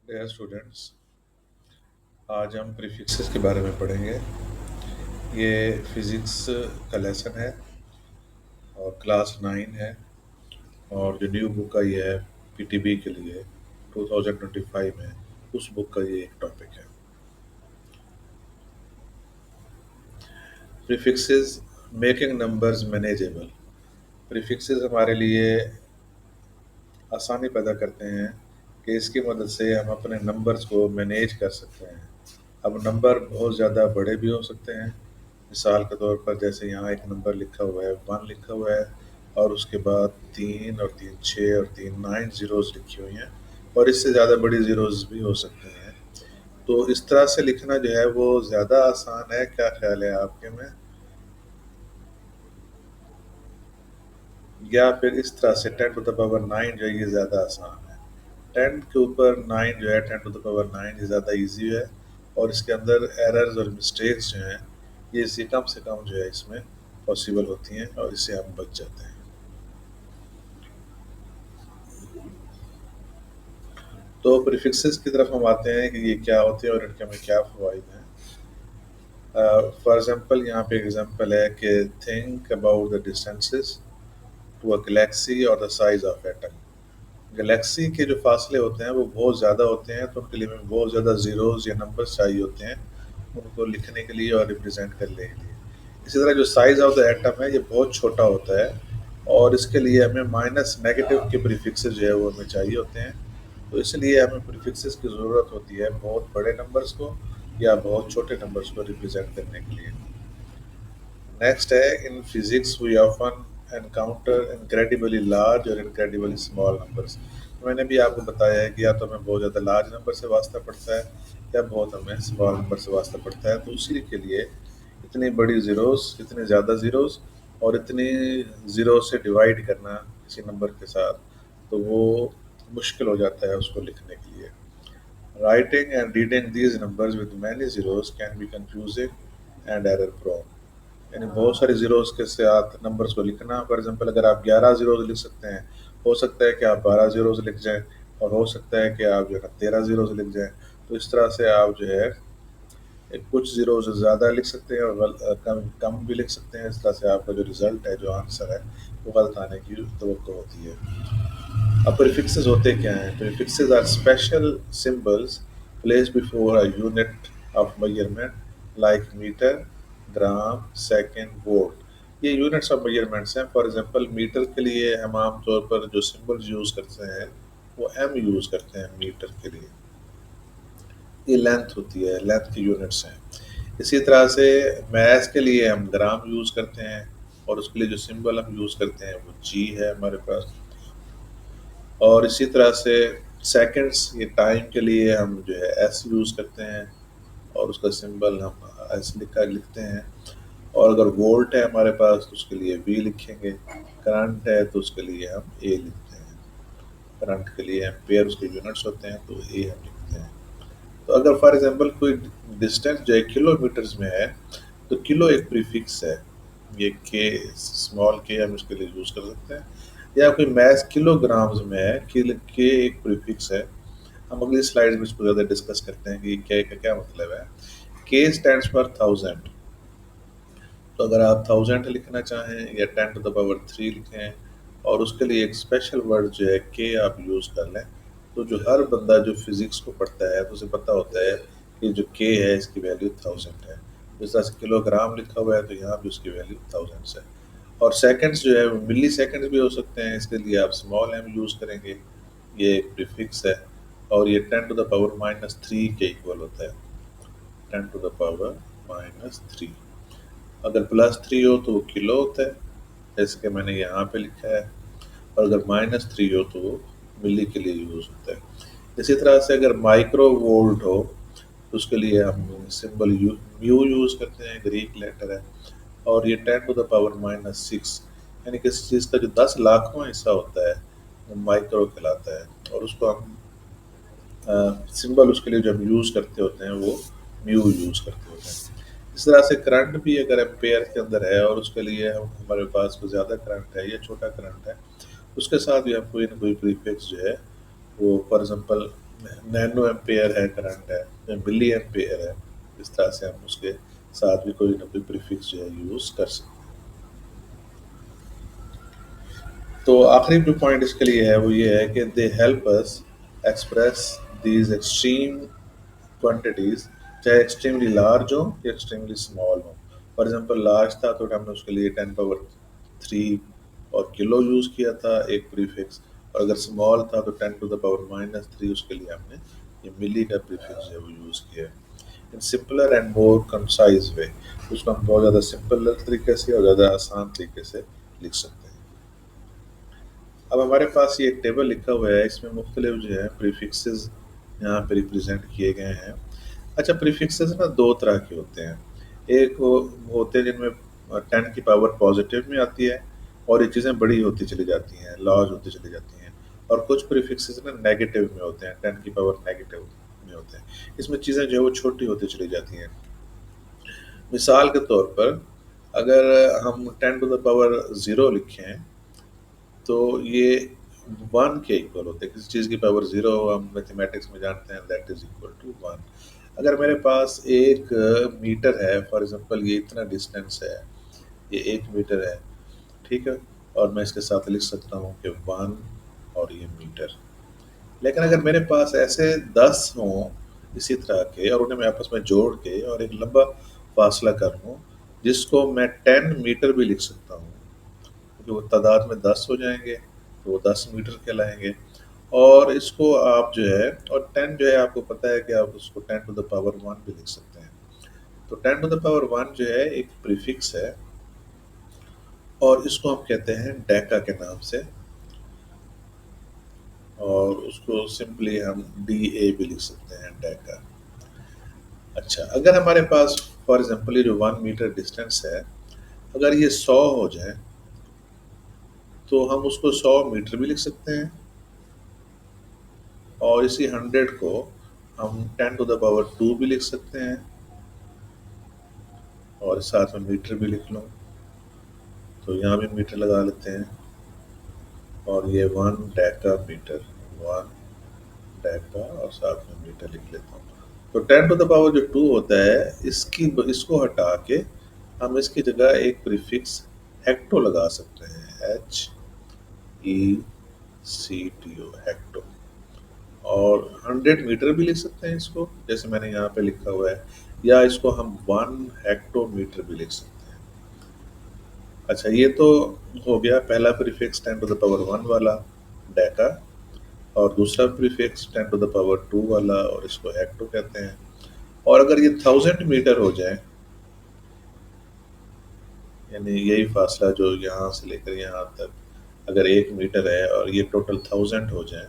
Dear students, आज हम prefixes के बारे में पढ़ेंगे। ये फिज़िक्स का लेसन है और क्लास 9 है। और जो न्यू बुक आई है पीटीबी के लिए 2025 में, उस बुक का ये एक टॉपिक है। Prefixes making numbers manageable. Prefixes हमारे लिए आसानी पैदा करते हैं कि इसकी मदद से हम अपने नंबर्स को मैनेज कर सकते हैं। अब नंबर बहुत ज़्यादा बड़े भी हो सकते हैं। मिसाल के तौर पर जैसे यहाँ एक नंबर लिखा हुआ है 1 लिखा हुआ है, और उसके बाद 3 और 3 6 और 3 9 ज़ीरोज़ लिखी हुई हैं, और इससे ज़्यादा बड़ी ज़ीरोज़ भी हो सकती हैं। तो इस तरह से लिखना जो है वो ज़्यादा आसान है। क्या ख्याल है आपके में? या फिर इस तरह से 10 टू द पावर 9 जो है ये ज़्यादा आसान है? 10 के ऊपर 9 जो है 10 टू द पावर 9 ये ज़्यादा ईजी है, और इसके अंदर एरर्स और मिस्टेक्स जो हैं ये इसी कम से कम जो है इसमें पॉसिबल होती हैं, और इससे हम बच जाते हैं। तो प्रीफिक्सेस की तरफ हम आते हैं कि ये क्या होते हैं और इनके हमें क्या फ़वाइद हैं। फॉर एग्जांपल यहाँ पे एग्जांपल है कि think about the distances to a galaxy और the size of atom. Galaxy के जो फासले होते हैं वो बहुत ज़्यादा होते हैं, तो उनके लिए हमें बहुत ज़्यादा ज़ीरोज़ या नंबर्स चाहिए होते हैं उनको लिखने के लिए और रिप्रेजेंट करने के लिए। इसी तरह जो साइज़ ऑफ द एटम है ये बहुत छोटा होता है, और इसके लिए हमें माइनस नेगेटिव के प्रीफिक्सेस जो है वो हमें चाहिए होते हैं। तो इसलिए हमें प्रीफिक्सेस की ज़रूरत होती है बहुत बड़े नंबर्स को या बहुत छोटे नंबर्स को रिप्रेजेंट करने के लिए। नेक्स्ट है, in physics we often encounter incredibly large और इनक्रेडिबली स्मॉल नंबर्स। मैंने भी आपको बताया है कि या तो हमें बहुत ज़्यादा लार्ज नंबर से वास्ता पड़ता है या बहुत हमें स्मॉल नंबर से वास्ता पड़ता है। तो उसी के लिए इतनी बड़ी ज़ीरोस, इतने ज़्यादा ज़ीरोस और इतनी ज़ीरो से डिवाइड करना किसी नंबर के साथ, तो वो मुश्किल हो जाता है उसको लिखने के लिए। Writing and reading these numbers with many zeros can be confusing and error prone. यानी बहुत सारे ज़ीरोस के साथ नंबर्स को लिखना। फॉर एग्जांपल अगर आप 11 ज़ीरोस लिख सकते हैं, हो सकता है कि आप 12 ज़ीरोस लिख जाएँ, और हो सकता है कि आप जो है 13 ज़ीरोस लिख जाएँ। तो इस तरह से आप जो है कुछ ज़ीरोस ज़्यादा लिख सकते हैं और कम कम भी लिख सकते हैं। इस तरह से आपका जो रिज़ल्ट है, जो आंसर है, वो गलत आने की तवक्को होती है। अब प्रीफिक्सेस होते क्या हैं? Prefixes are special symbols placed before a unit of measurement like metre, gram, second, volt. ये यूनिट्स ऑफ मेजरमेंट्स हैं। फॉर एग्जांपल मीटर के लिए हम आमतौर पर जो सिंबल्स यूज़ करते हैं वो एम यूज़ करते हैं मीटर के लिए। ये लेंथ होती है, लेंथ की यूनिट्स हैं। इसी तरह से मैथ के लिए हम ग्राम यूज़ करते हैं, और उसके लिए जो सिंबल हम यूज़ करते हैं वो जी है हमारे पास। और इसी तरह से सेकंड्स, ये टाइम के लिए हम जो है एस यूज़ करते हैं, और उसका सिंबल हम एस लिखते हैं। और अगर वोल्ट है हमारे पास तो उसके लिए वी लिखेंगे। करंट है तो उसके लिए हम ए लिखते हैं। करंट के लिए एम्पेयर उसके यूनिट्स होते हैं, तो ए हम लिखते हैं। तो अगर फॉर एग्जांपल कोई डिस्टेंस जो है किलोमीटर्स में है, तो किलो एक प्रीफिक्स है। ये के, स्मॉल के हम इसके लिए यूज़ कर सकते हैं। या कोई मैथ किलोग्राम्स में है, के एक प्रीफिक्स है। हम अगली स्लाइड में इसको ज़्यादा डिस्कस करते हैं कि के का क्या मतलब है। के स्टैंड्स फॉर 1000। तो अगर आप 1000 लिखना चाहें या 10 टू द पावर 3 लिखें, और उसके लिए एक स्पेशल वर्ड जो है के आप यूज़ कर लें, तो जो हर बंदा जो फिज़िक्स को पढ़ता है तो उसे पता होता है कि जो के है इसकी वैल्यू 1000 है। जिस तरह से किलोग्राम लिखा हुआ है तो यहाँ भी उसकी वैल्यू 1000 है। और सेकंड्स जो है वो मिली सेकंड्स भी हो सकते हैं, इसके लिए आप स्मॉल एम यूज़ करेंगे। ये एक प्रीफिक्स है, और ये 10 टू द पावर -3 के इक्वल होता है। 10 टू द पावर -3। अगर +3 हो तो वो किलो होता है, जैसे कि मैंने यहाँ पे लिखा है। और अगर -3 हो तो वो मिली के लिए यूज़ होता है। इसी तरह से अगर माइक्रो वोल्ट हो तो उसके लिए हम सिंबल म्यू यूज़ करते हैं, ग्रीक लेटर है। और ये 10 टू द पावर -6, यानी किसी चीज़ का जो 10 लाखवां हिस्सा होता है वो माइक्रो कहलाता है, और उसको हम सिंबल उसके लिए जो हम यूज़ करते होते हैं वो म्यू यूज़ करते होते हैं। इस तरह से करंट भी अगर एम्पेयर के अंदर है और उसके लिए हम हमारे पास कोई ज़्यादा करंट है या छोटा करंट है, उसके साथ भी हम कोई ना कोई प्रीफिक्स जो है वो, फॉर एग्जांपल नैनो एम्पेयर है करंट है, या मिली एम्पेयर है। इस तरह से हम उसके साथ भी कोई ना कोई प्रीफिक्स जो है यूज़ कर सकते हैं। तो आखिरी जो पॉइंट इसके लिए है वो ये है कि they help us express these extreme quantities, चाहे एक्सट्रीमली लार्ज हो या एक्सट्रीमली स्मॉल हो। फॉर एग्जांपल लार्ज था तो हमने उसके लिए 10 पावर 3 और किलो यूज़ किया था एक प्रीफिक्स, और अगर स्मॉल था तो 10 टू द पावर -3 उसके लिए हमने ये मिली का प्रीफिक्स जो है वो यूज़ किया है। In simpler and more concise way, उसको हम बहुत ज़्यादा सिंपल तरीके से और ज़्यादा आसान तरीके से लिख सकते हैं। अब हमारे पास ये एक टेबल लिखा हुआ है, इसमें मुख्तलिफ जो है प्रीफिक्सेस यहाँ पे रिप्रेजेंट किए गए हैं। अच्छा, प्रीफिक्सेस ना दो तरह के होते हैं। एक होते हैं जिनमें 10 की पावर पॉजिटिव में आती है और ये चीज़ें बड़ी होती चली जाती हैं, लार्ज होती चली जाती हैं। और कुछ प्रीफिक्सेस ना नेगेटिव में होते हैं, 10 की पावर नेगेटिव में होते हैं। इसमें चीज़ें जो है वो छोटी होती चली जाती हैं। मिसाल के तौर पर अगर हम 10 टू द पावर 0 लिखें तो ये 1 के इक्वल होते हैं। किसी चीज़ की पावर 0 हम मैथमेटिक्स में जानते हैं दैट इज इक्वल टू 1। अगर मेरे पास एक मीटर है, फॉर एग्जांपल ये इतना डिस्टेंस है, ये 1 मीटर है, ठीक है, और मैं इसके साथ लिख सकता हूँ कि 1 और ये मीटर। लेकिन अगर मेरे पास ऐसे 10 हों इसी तरह के और उन्हें मैं आपस में जोड़ के और एक लंबा फासला कर लूँ जिसको मैं 10 मीटर भी लिख सकता हूँ, क्योंकि वो तादाद में 10 हो जाएंगे तो वो 10 मीटर कहलाएंगे। और इसको आप जो है, और 10 जो है आपको पता है कि आप उसको 10 टू द पावर 1 भी लिख सकते हैं। तो 10 टू द पावर 1 जो है एक प्रीफिक्स है और इसको हम कहते हैं डेका के नाम से, और उसको सिंपली हम DA भी लिख सकते हैं, डेका। अच्छा, अगर हमारे पास फॉर एग्जांपल ये जो 1 मीटर डिस्टेंस है, अगर ये 100 हो जाए तो हम उसको 100 मीटर भी लिख सकते हैं, और इसी 100 को हम 10 टू द पावर 2 भी लिख सकते हैं, और साथ में मीटर भी लिख लो तो यहाँ भी मीटर लगा लेते हैं, और ये 1 डेका मीटर, 1 डेका और साथ में मीटर लिख लेता हूँ। तो 10 टू द पावर जो 2 होता है इसको हटा के हम इसकी जगह एक प्रीफिक्स हेक्टो लगा सकते हैं, HECTO, हेक्टो। और 100 मीटर भी लिख सकते हैं इसको, जैसे मैंने यहाँ पे लिखा हुआ है, या इसको हम 1 हेक्टोमीटर भी लिख सकते हैं। अच्छा, ये तो हो गया पहला प्रीफिक्स 10 टू द पावर 1 वाला, डेका, और दूसरा प्रीफिक्स 10 टू द पावर 2 वाला, और इसको हेक्टो कहते हैं। और अगर ये 1000 मीटर हो जाए, यानी यही फासला जो यहाँ से लेकर यहाँ तक, अगर 1 मीटर है और ये टोटल 1000 हो जाए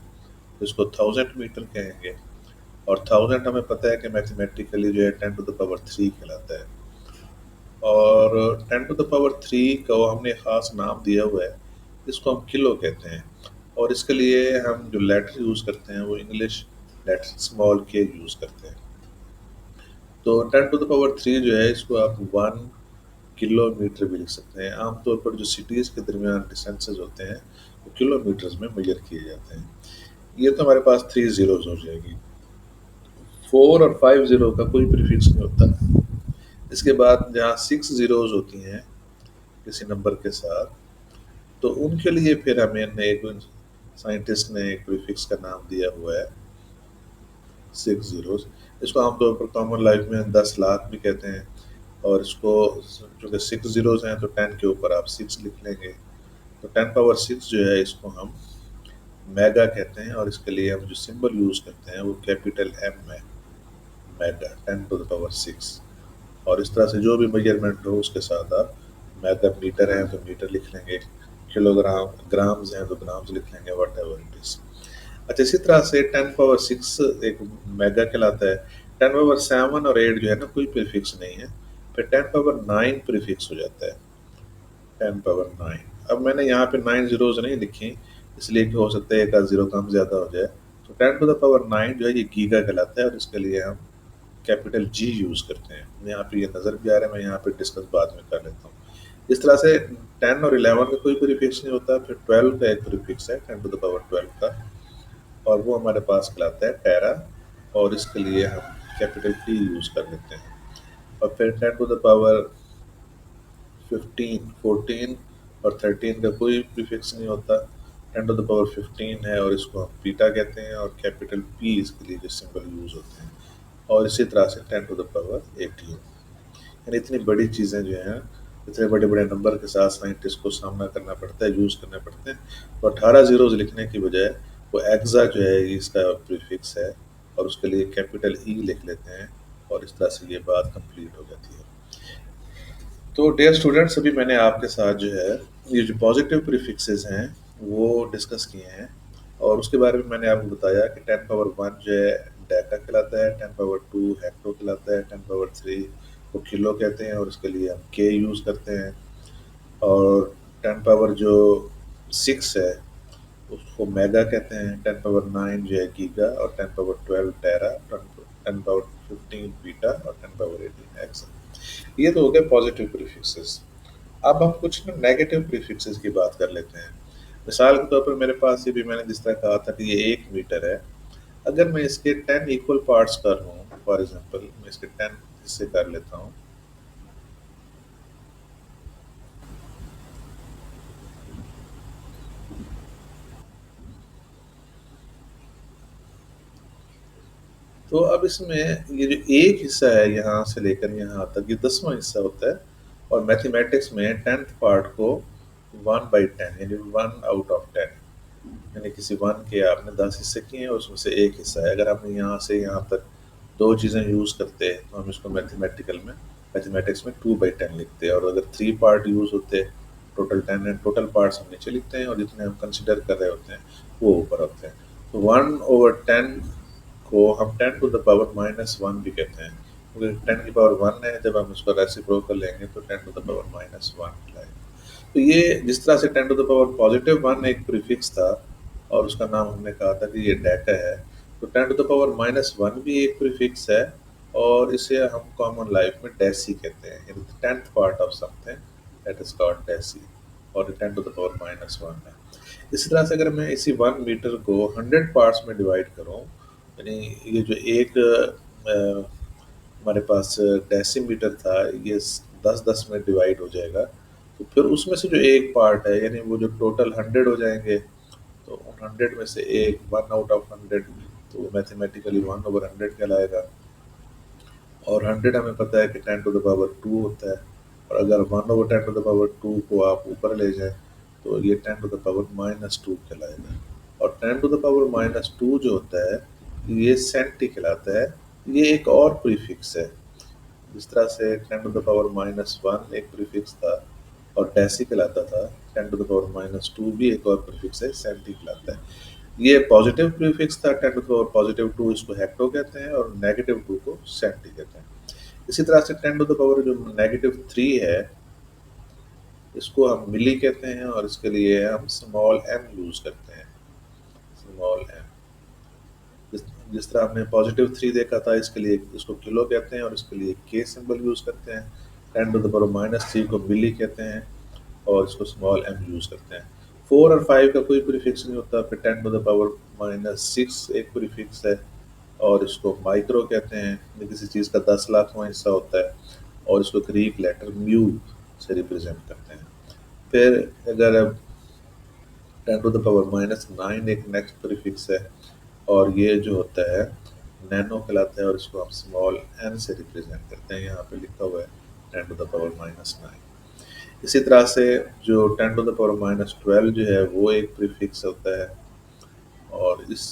तो इसको 1000 मीटर कहेंगे। और 1000 हमें पता है कि मैथमेटिकली जो है 10 टू द पावर 3 कहलाता है। और 10 टू द पावर 3 को हमने ख़ास नाम दिया हुआ है, इसको हम किलो कहते हैं। और इसके लिए हम जो लेटर यूज़ करते हैं वो इंग्लिश लेटर स्मॉल के यूज़ करते हैं। तो 10 टू द पावर 3 जो है इसको आप 1 किलोमीटर भी लिख सकते हैं। आमतौर पर जो सिटीज़ के दरमियान डिस्टेंसेस होते हैं वो किलोमीटर्स में मेजर किए जाते हैं। ये तो हमारे पास 3 ज़ीरोज़ हो जाएगी। 4 और 5 ज़ीरो का कोई प्रीफिक्स नहीं होता। इसके बाद जहाँ 6 ज़ीरोज़ होती हैं किसी नंबर के साथ, तो उनके लिए फिर हमें एक साइंटिस्ट ने एक प्रीफिक्स का नाम दिया हुआ है, 6 ज़ीरोज़। इसको आमतौर पर कॉमन लाइफ में 10 लाख भी कहते हैं। और इसको चूँकि 6 ज़ीरोज़ हैं तो 10 के ऊपर आप 6 लिख लेंगे। तो 10 पावर 6 जो है इसको हम मेगा कहते हैं, और इसके लिए हम जो सिंबल यूज़ करते हैं वो कैपिटल M है, मेगा, 10 टू द पावर 6। और इस तरह से जो भी मेजरमेंट हो उसके साथ आप, मेगा मीटर है तो मीटर लिख लेंगे, किलोग्राम ग्राम्स हैं तो ग्राम्स लिख लेंगे, वट एवर इट इज़। अच्छा, इसी तरह से 10 पावर 6 एक मेगा कहलाता है। 10 पावर 7 और 8 जो है ना कोई प्रीफिक्स नहीं है। फिर 10 पावर 9 प्रीफिक्स हो जाता है, 10 पावर 9। अब मैंने यहाँ पे 9 ज़ीरोज़ नहीं लिखी, इसलिए कि हो सकता है एक आध ज़ीरो कम ज़्यादा हो जाए। तो 10 टू द पावर 9 जो है ये गीगा कहलाता है, और इसके लिए हम कैपिटल G यूज़ करते हैं। यहाँ पे ये नज़र भी आ रहा है, मैं यहाँ पे डिस्कस बाद में कर लेता हूँ। इस तरह से 10 और 11 का कोई प्रीफिक्स नहीं होता। फिर 12 का एक प्रीफिक्स है, 10 टू द पावर 12 का, और वो हमारे पास कहलाता है टेरा, और इसके लिए हम कैपिटल टी यूज़ कर लेते हैं। और फिर 10 to the power 15, 14 और 13 का कोई प्रीफिक्स नहीं होता। 10 to the power 15 है और इसको हम पीटा कहते हैं, और कैपिटल पी इसके लिए जो सिंबल यूज़ होते हैं। और इसी तरह से 10 to the power 18। यानी इतनी बड़ी चीज़ें जो हैं, इतने बड़े बड़े नंबर के साथ साइंटिस्ट को सामना करना पड़ता है, यूज़ करने पड़ते हैं। तो 18 ज़ीरोज़ लिखने की बजाय वो एक्सा जो है इसका प्रीफिक्स है, और उसके लिए कैपिटल ई लिख लेते हैं, और इस तरह से ये बात कंप्लीट हो जाती है। तो डियर स्टूडेंट्स, अभी मैंने आपके साथ जो है ये जो पॉजिटिव प्रीफिक्सेस हैं वो डिस्कस किए हैं, और उसके बारे में मैंने आपको बताया कि 10 power 1 जो है डेका कहलाता है, 10 power 2 हेक्टो कहलाता है, 10 power 3 को किलो कहते हैं और इसके लिए हम के यूज़ करते हैं, और 10 power जो 6 है उसको मेगा कहते हैं, 10 power 9 जो है गीगा, और 10 power 12 टेरा, 10 power 15 बीटा, और 10 power 18 एक्सा। ये तो हो गए पॉजिटिव प्रीफिक्सेस। अब हम कुछ ना नेगेटिव प्रीफिक्सेस की बात कर लेते हैं। मिसाल के तौर पर मेरे पास ये भी मैंने जिस तरह कहा था कि ये 1 मीटर है, अगर मैं इसके 10 इक्वल पार्ट्स कर लूँ, फॉर एग्जांपल मैं इसके 10 हिस्से कर लेता हूँ, तो अब इसमें ये जो एक हिस्सा है यहाँ से लेकर यहाँ तक, ये 10वां हिस्सा होता है, और मैथमेटिक्स में 10th पार्ट को 1/10 यानी 1/10, यानी किसी वन के आपने 10 हिस्से किए हैं और उसमें से एक हिस्सा है। अगर आपने यहाँ से यहाँ तक दो चीज़ें यूज़ करते हैं तो हम इसको मैथमेटिक्स में 2/10 लिखते हैं, और अगर 3 पार्ट यूज़ होते हैं, टोटल 10 है, टोटल पार्ट्स हम नीचे लिखते हैं, और जितने हम कंसिडर कर रहे होते हैं वो ऊपर होते हैं। तो 1/10 को हम 10 to the power -1 भी कहते हैं, क्योंकि 10 की पावर 1 है, जब हम उसका रेसिप्रोकल लेंगे तो 10 to the power -1 लाएंगे। तो ये जिस तरह से 10 to the power +1 एक प्रीफिक्स था, और उसका नाम हमने कहा था कि ये डेका है, तो 10 to the power -1 भी एक प्रीफिक्स है, और इसे हम कॉमन लाइफ में डेसी कहते हैं, यानी 10th part of something that is called deci, और 10 to the power -1 है। इसी तरह से अगर मैं इसी 1 मीटर को 100 पार्ट्स में डिवाइड करूं, यानी ये जो एक हमारे पास डेसीमीटर था, ये 10-10 में डिवाइड हो जाएगा, तो फिर उसमें से जो एक पार्ट है, यानी वो जो टोटल 100 हो जाएंगे, तो उन 100 में से एक 1/100, तो वो मैथमेटिकली 1/100 कहलाएगा। और 100 हमें पता है कि 10 to the power 2 होता है, और अगर 1/10 to the power 2 को आप ऊपर ले जाएं तो ये 10 to the power -2 कहलाएगा। और 10 to the power -2 जो होता है ये सेंटी कहलाता है। ये एक और प्रीफिक्स है, जिस तरह से 10 to the power -1 एक प्रीफिक्स था और डेसी कहलाता था, 10 to the power -2 भी एक और प्रीफिक्स है, सेंटी कहलाता है। ये पॉजिटिव प्रीफिक्स था 10 to the power +2, इसको हेक्टो कहते हैं, और -2 को सेंटी कहते हैं। इसी तरह से 10 to the power जो -3 है, इसको हम मिली कहते हैं, और इसके लिए हम स्मॉल एम यूज़ करते हैं, स्मॉल एम। जिस जिस तरह हमने +3 देखा था, इसके लिए इसको किलो कहते हैं, और इसके लिए के सिंबल यूज़ करते हैं। 10 to the power -3 को मिली कहते हैं, और इसको स्मॉल एम यूज़ करते हैं। 4 और 5 का कोई प्रीफिक्स नहीं होता। फिर 10 to the power -6 एक प्रीफिक्स है, और इसको माइक्रो कहते हैं, ये किसी चीज़ का 10 लाखवां हिस्सा होता है, और इसको ग्रीक लेटर म्यू से रिप्रेजेंट करते हैं। फिर अगर 10 to the power -9 एक नेक्स्ट प्रीफिक्स है, और ये जो होता है नैनो कहलाता है, और इसको हम स्मॉल एन से रिप्रेजेंट करते हैं। यहाँ पे लिखा हुआ है 10 to the power -9। इसी तरह से जो 10 to the power -12 जो है वो एक प्रीफिक्स होता है, और इस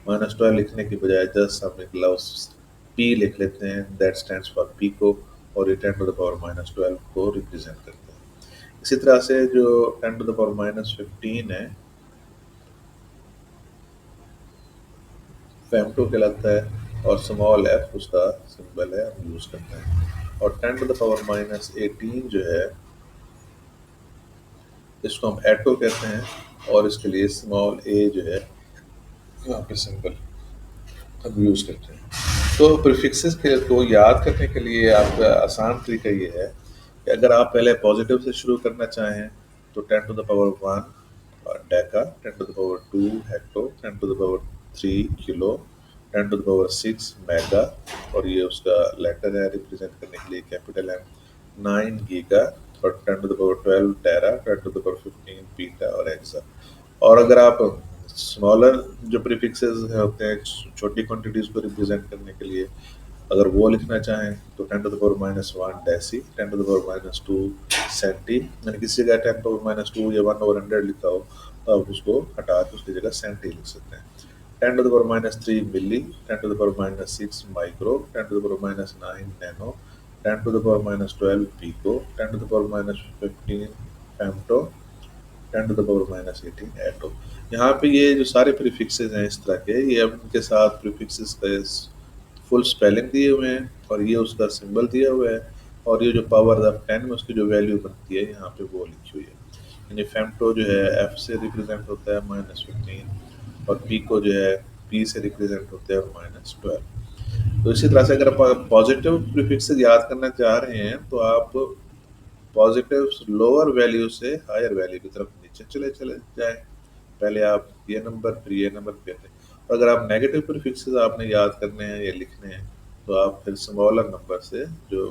-12 लिखने की बजाय जस्ट हम एक लफ्ज़ पी लिख लेते हैं, दैट स्टैंड्स फॉर पीको, और ये 10 to the power -12 को रिप्रेजेंट करते हैं। इसी तरह से जो 10 to the power -15 है, फेमटो कहलाता है, और स्मॉल एफ उसका सिंबल है, हम यूज़ करते हैं। और 10 to the power -18 जो है, इसको हम एटो कहते हैं, और इसके लिए स्मॉल ए जो है यहाँ पे सिंबल हम यूज़ करते हैं। तो प्रीफिक्सेस के को याद करने के लिए आपका आसान तरीका ये है कि अगर आप पहले पॉजिटिव से शुरू करना चाहें तो 10 to the power 1 Deka, 10 to the power 2 hecto, 10 to the power 3 kilo, 10⁻6 mega, और ये उसका लेटर है रिप्रेजेंट करने के लिए कैपिटल एम, 9 गीगा, और 10⁻12 टेरा, 10⁻15 पीटा और एक्सा। और अगर आप स्मॉलर जो प्रीफिक्सेस होते हैं छोटी क्वांटिटीज को रिप्रेजेंट करने के लिए, अगर वो लिखना चाहें तो 10⁻⁻1 डेसी, 10⁻⁻2 सेंटी, यानी किसी जगह 10⁻2 या 1/100 लिखा हो तो आप उसको हटा के उसकी जगह सेंटी लिख सकते हैं। 10⁻³ मिली, 10⁻6 माइक्रो, 10⁻9 नैनो, 10⁻12 पीको, 10⁻15 फेम्टो, 10⁻18 एटो। यहाँ पे ये जो सारे प्रीफिक्सेस हैं इस तरह के, ये अब इनके साथ प्रीफिक्सेस का फुल स्पेलिंग दिए हुए हैं और ये उसका सिंबल दिया हुआ है, और ये जो पावर ऑफ 10 में उसकी जो वैल्यू बनती है यहाँ पे वो लिखी हुई है। यानी फेम्टो जो है एफ से रिप्रेजेंट होता है -15, और पी को जो है पी से रिप्रेजेंट होता है -12। तो इसी तरह से अगर आप पॉजिटिव प्रीफिक्सेस याद करना चाह रहे हैं तो आप पॉजिटिव लोअर वैल्यू से हायर वैल्यू की तरफ नीचे चले चले जाएं। पहले आप ये नंबर, फिर ये नंबर, फिर और अगर आप नेगेटिव प्रीफिक्सेस आपने याद करने हैं या लिखने हैं तो आप फिर स्मॉलर नंबर से जो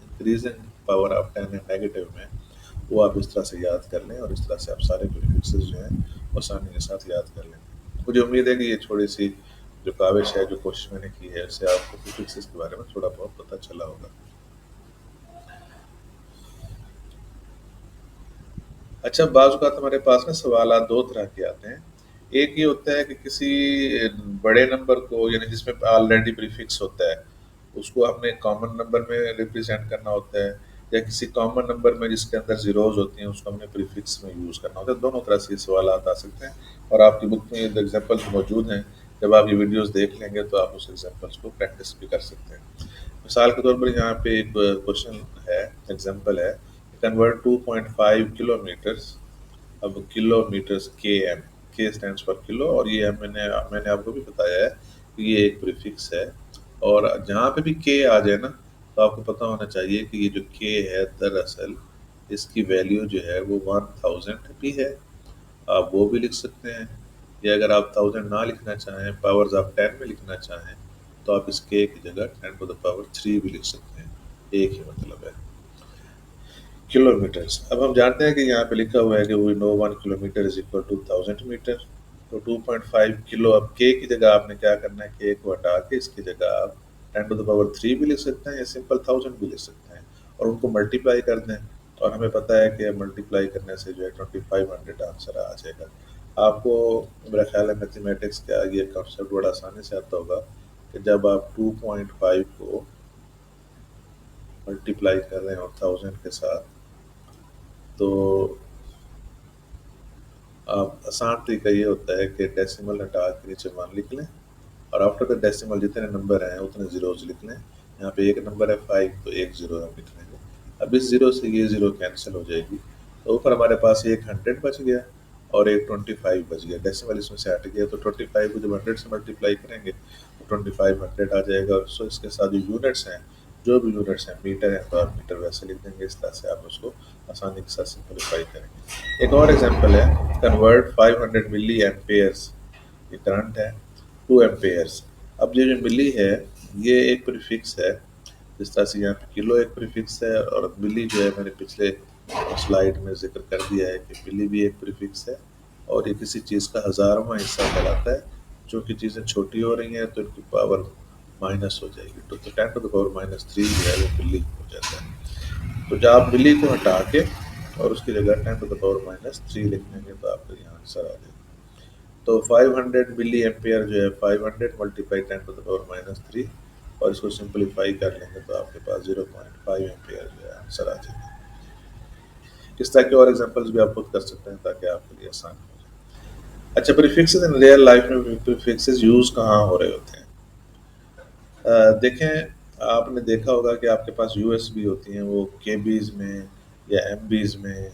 इंक्रीजिंग पावर ऑफ 10 है नेगेटिव में, वो आप इस तरह से याद कर लें, और इस तरह से आप सारे प्रीफिक्सेस जो हैं आसानी के साथ याद कर लें। मुझे उम्मीद है कि ये थोड़ी सी जो काविश है, जो कोशिश मैंने की है, इससे आपको प्रीफिक्सेस के बारे में थोड़ा बहुत पता चला होगा। अच्छा, बाज़ औक़ात हमारे पास ना सवालात 2 तरह के आते हैं। एक ये होता है कि किसी बड़े नंबर को, यानी जिसमें ऑलरेडी प्रीफिक्स होता है, उसको हमने कॉमन नंबर में रिप्रेज़ेंट करना होता है, या किसी कॉमन नंबर में जिसके अंदर ज़ीरोज़ होती हैं उसको हमने प्रीफिक्स में यूज़ करना होता है। दोनों तरह से ये सवालात आ सकते हैं, और आपकी बुक में ये एग्ज़ाम्पल्स मौजूद हैं। जब आप ये वीडियोज़ देख लेंगे तो आप उस एग्ज़ाम्पल्स को प्रैक्टिस भी कर सकते हैं। मिसाल के तौर पर यहाँ पे एक क्वेश्चन है, एग्ज़ाम्पल है, कन्वर्ट 2.5 किलोमीटर्स, अब किलोमीटर्स के एम, के स्टैंड्स फॉर किलो, और ये मैंने आपको भी बताया है कि ये एक प्रीफिक्स है, और जहाँ पे भी के आ जाए ना तो आपको पता होना चाहिए कि ये जो के है दरअसल इसकी वैल्यू जो है वो 1000 भी है। आप वो भी लिख सकते हैं, या अगर आप 1000 ना लिखना चाहें, पावर्स ऑफ 10 में लिखना चाहें, तो आप इस के की जगह 10⁻³ भी लिख सकते हैं। एक ही मतलब है किलोमीटर्स। अब हम जानते हैं कि यहाँ पे लिखा हुआ है कि we know 1 kilometre is equal to 1000 metre. तो 2.5 किलो, अब के की जगह आपने क्या करना है, के को हटा के इसकी जगह आप 10⁻³ भी लिख सकते हैं, या सिंपल 1000 भी लिख सकते हैं, और उनको मल्टीप्लाई कर दें, और हमें पता है कि मल्टीप्लाई करने से जो है 2500 आंसर आ जाएगा। आपको मेरा ख्याल है मैथमेटिक्स का ये कॉन्सेप्ट बड़ा आसानी से आता होगा कि जब आप 2.5 को मल्टीप्लाई कर रहे हो 1000 के साथ, तो आसान तरीका ये होता है कि डेसिमल हटा के नीचे 1 लिख लें, और आफ्टर द डेसिमल जितने नंबर हैं उतने ज़ीरोज़ लिख लें। यहाँ पे एक नंबर है 5, तो एक ज़ीरो हम लिख लेंगे। अब इस ज़ीरो से ये ज़ीरो कैंसिल हो जाएगी, तो ऊपर हमारे पास एक 100 बच गया और एक 25 बच गया। डेसिमल इसमें से हट गया, तो 25 को जब 100 से मल्टीप्लाई करेंगे तो 25 100 आ जाएगा, और सो इसके साथ जो यूनिट्स हैं, जो भी यूनिट्स हैं, मीटर हैं तो आप मीटर वैसे लिख देंगे। इस तरह से आप उसको आसानी के साथ सिंपलीफाई करेंगे। एक और एग्जांपल है, कन्वर्ट 500 मिली एम्पेयर्स, ये करंट है, 2 एम्पेयर्स। अब ये जो मिली है ये एक प्रीफिक्स है, जिस तरह से यहाँ पे किलो एक प्रीफिक्स है, और मिली जो है मैंने पिछले स्लाइड में जिक्र कर दिया है कि मिली भी एक प्रीफिक्स है, और ये किसी चीज़ का हज़ारवां हिस्सा कहलाता है। चूँकि चीज़ें छोटी हो रही हैं तो इनकी पावर माइनस हो जाएगी, तो 10⁻³ जो है वो मिली हो जाता है। तो जब आप मिली को हटा के और उसकी जगह 10⁻³ लिख लेंगे तो आपका यहाँ आंसर आ जाएगा। तो 500 मिली एम्पेयर जो है 500 मल्टीप्लाई 10⁻³ और इसको सिंपलीफाई कर लेंगे तो आपके पास 0.5 एम्पेयर जो है आंसर आ जाएगा। इस तरह के और एग्जांपल्स भी आप खुद कर सकते हैं ताकि आपके लिए आसान हो जाए। अच्छा, प्रीफिक्सेस इन रियल लाइफ में प्रीफिक्सेस यूज कहाँ हो रहे होते हैं? देखें, आपने देखा होगा कि आपके पास यूएसबी होती हैं, वो केबीज में या एमबीज में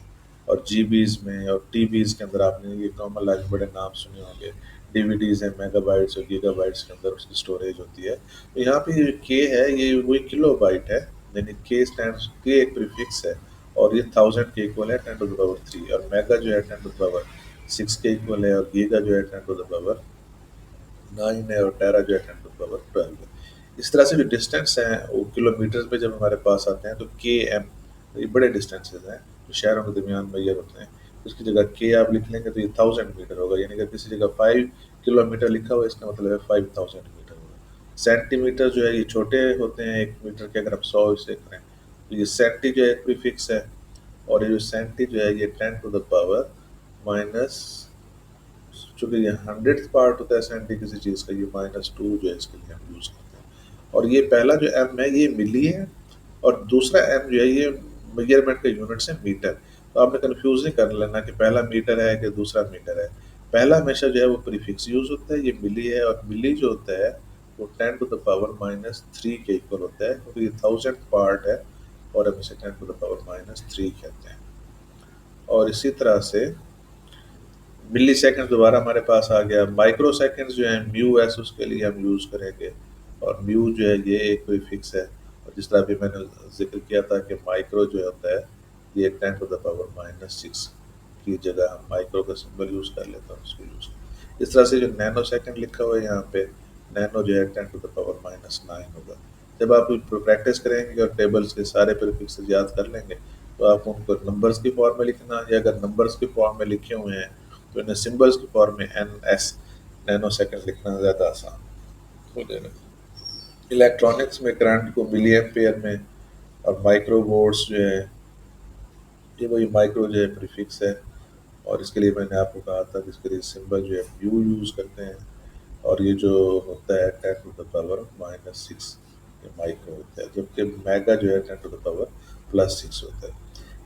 और जीबीज में और टीबीज के अंदर आपने ये कॉमन लाइन बड़े नाम सुने होंगे। डीवीडीज है, मेगाबाइट्स और गीगाबाइट्स के अंदर उसकी स्टोरेज होती है। तो यहाँ पे ये के है, ये वही किलोबाइट है, यानी के स्टैंड्स, के एक प्रीफिक्स है, और ये 1000 के इक्वल है 10⁻³ और मेगा जो है 10⁻6 के इक्वल है, और गीगा जो है 10⁻⁻ 9 है और टेरा जो है 10⁻12 है। इस तरह से जो डिस्टेंस हैं वो किलोमीटर पे जब हमारे पास आते हैं तो के एम, ये बड़े डिस्टेंसेस हैं जो शहरों के दरमियान मैयर होते हैं। उसकी जगह के आप लिख लेंगे तो ये 1000 मीटर होगा, यानी कि किसी जगह 5 किलोमीटर लिखा हुआ है, इसका मतलब है 5000 मीटर होगा। सेंटीमीटर जो है ये छोटे होते हैं 1 मीटर के, अगर हम 100 इसे करें तो ये सेंटी जो है प्रीफिक्स है, और ये जो सेंटी जो है ये 10⁻⁻, चूंकि ये 100th पार्ट होता है सेंटी किसी चीज़ का, ये -2 जो है इसके लिए हम यूज़ करते हैं। और ये पहला जो एम है ये मिली है, और दूसरा एम जो है ये मेजरमेंट का यूनिट्स है मीटर। तो आपने कंफ्यूज नहीं कर लेना कि पहला मीटर है कि दूसरा मीटर है। पहला हमेशा जो है वो प्रीफिक्स यूज होता है, ये मिली है, और मिली जो होता है वो 10⁻³ के इक्वल होता है, क्योंकि ये 1000 पार्ट है और हम इसे 10⁻³ कहते हैं। और इसी तरह से मिली सेकंड दोबारा हमारे पास आ गया। माइक्रो सेकंड्स जो है म्यू एस, उसके लिए हम यूज़ करेंगे, और म्यू जो है ये एक कोई फिक्स है। और जिस तरह अभी मैंने जिक्र किया था कि माइक्रो जो होता है ये 10⁻⁻6 की जगह हम माइक्रो का सिंबल यूज़ कर लेते हैं, उसको यूज़। इस तरह से जो नैनो सेकंड लिखा हुआ है यहाँ पे, नैनो जो है 10⁻⁹ होगा। जब आप प्रैक्टिस करेंगे और टेबल्स के सारे प्रीफिक्स याद कर लेंगे तो आप उनको नंबर्स की फॉर्म में लिखना, या अगर नंबर्स की फॉर्म में लिखे हुए हैं तो इन्हें सिंबल्स की फॉर्म में एन एस, नैनो सेकंड लिखना ज़्यादा आसान हो जाएगा। इलेक्ट्रॉनिक्स में करंट को मिली एम्पेयर में, और माइक्रो वोल्ट्स जो है ये वही माइक्रो जो है प्रीफिक्स है। और इसके लिए मैंने आपको कहा था कि इसके लिए सिंबल जो है म्यू यूज़ करते हैं, और ये जो होता है 10⁻⁻6 ये माइक्रो होता है, जबकि मेगा जो है 10⁻+6 होता है।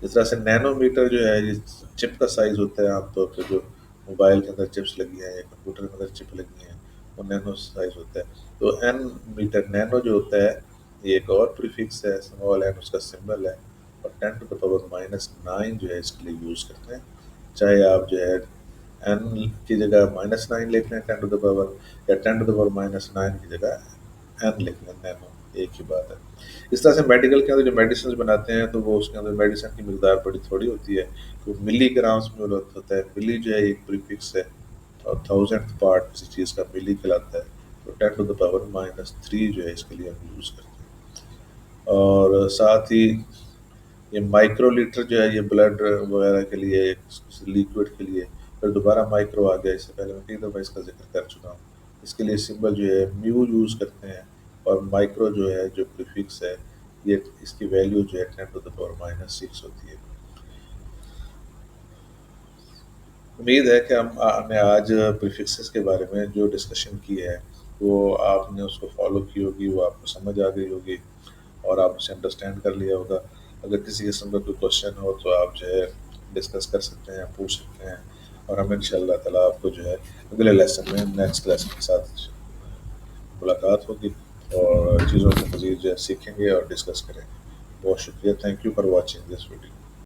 इस तरह से नैनोमीटर जो है ये चिप का साइज होता है, आमतौर पर जो मोबाइल के अंदर चिप्स लगी हैं या कंप्यूटर के अंदर चिप लगी हैं वो नैनो साइज होता है। तो एन मीटर नैनो जो होता है ये एक और प्रीफिक्स है, स्मॉल एन उसका सिंबल है, और 10⁻⁻9 जो है इसके लिए यूज़ करते हैं। चाहे आप जो है एन की जगह -9 लिख लें 10⁻, या 10⁻⁻9 की जगह एन लिख लें, नैनो एक ही बात है। इस तरह से मेडिकल के अंदर जो मेडिसिन बनाते हैं तो वो उसके अंदर मेडिसिन की मिकदार बड़ी थोड़ी होती है, तो मिलीग्राम्स में होता है। मिली जो है एक प्रीफिक्स है, और 1000th पार्ट किसी चीज़ का मिली कहलाता है, तो 10⁻⁻³ जो है इसके लिए हम यूज़ करते हैं। और साथ ही ये माइक्रोलीटर जो है ये ब्लड वगैरह के लिए, लिक्विड के लिए, फिर दोबारा माइक्रो आ गया, इससे पहले मैं कई दफ़ा इसका जिक्र कर चुका हूँ। इसके लिए सिंबल जो है म्यू यूज़ करते हैं, और माइक्रो जो है जो प्रीफिक्स है ये इसकी वैल्यू जो है 10⁻⁻6 होती है। उम्मीद है कि हमने आज प्रीफिक्सेस के बारे में जो डिस्कशन की है वो आपने उसको फॉलो की होगी, वो आपको समझ आ गई होगी, और आप उसे अंडरस्टैंड कर लिया होगा। अगर किसी किस्म का कोई क्वेश्चन हो तो आप जो है डिस्कस कर सकते हैं, पूछ सकते हैं, और हम इंशाअल्लाह ताला आपको जो है अगले लेसन में, नेक्स्ट लेसन के साथ मुलाकात होगी, और चीज़ों को मज़ीद जो है सीखेंगे और डिस्कस करेंगे। बहुत शुक्रिया, thank you for watching this video.